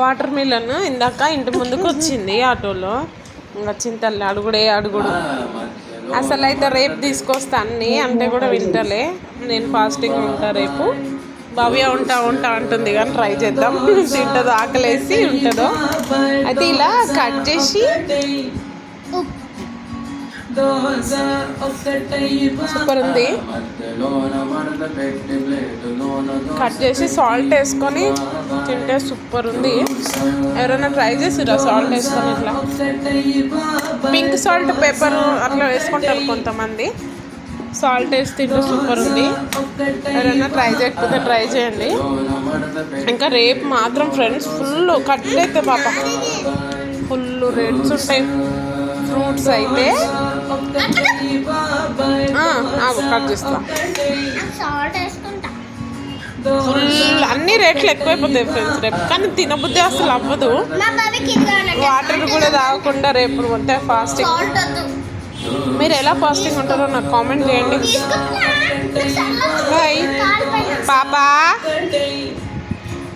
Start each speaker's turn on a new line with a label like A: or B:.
A: Water melon ఇందాక ఇంటి ముందుకు వచ్చింది ఆటోలో. వచ్చిన తల్లి అడుగుడు. అసలు అయితే రేపు తీసుకొస్తా అన్ని అంటే కూడా వింటలే. నేను ఫాస్టింగ్ ఉంటా రేపు. భవ్య ఉంటా అంటుంది కానీ ట్రై చేద్దాం. తింటుందో ఆకలేసి ఉంటుందో. అయితే ఇలా కట్ చేసి సూపర్ ఉంది. కట్ చేసి సాల్ట్ వేసుకొని తింటే సూపర్ ఉంది. ఎవరైనా ట్రై చేసిరా సాల్ట్ వేసుకొని? ఇట్లా పింక్ సాల్ట్ పేపర్ అట్లా వేసుకుంటారు కొంతమంది. సాల్ట్ వేసి తింటే సూపర్ ఉంది. ఎవరైనా ట్రై చేయకపోతే ట్రై చేయండి. ఇంకా రేపు మాత్రం ఫ్రెండ్స్ ఫుల్ కట్ అయితే పాప ఫుల్ రేట్స్ ఉంటాయి. ఫ్రూట్స్ అయితే కట్ చేస్తా. ఫుల్ అన్ని రేట్లు ఎక్కువైపోతాయి ఫ్రెండ్స్ రేపు. కానీ తినబుద్ధి అసలు అవ్వదు. వాటర్ కూడా తాగకుండా రేపు ఉంటే ఫాస్టింగ్. మీరు ఎలా ఫాస్టింగ్ ఉంటారో నాకు కామెంట్ చేయండి. బాయ్ పాపా.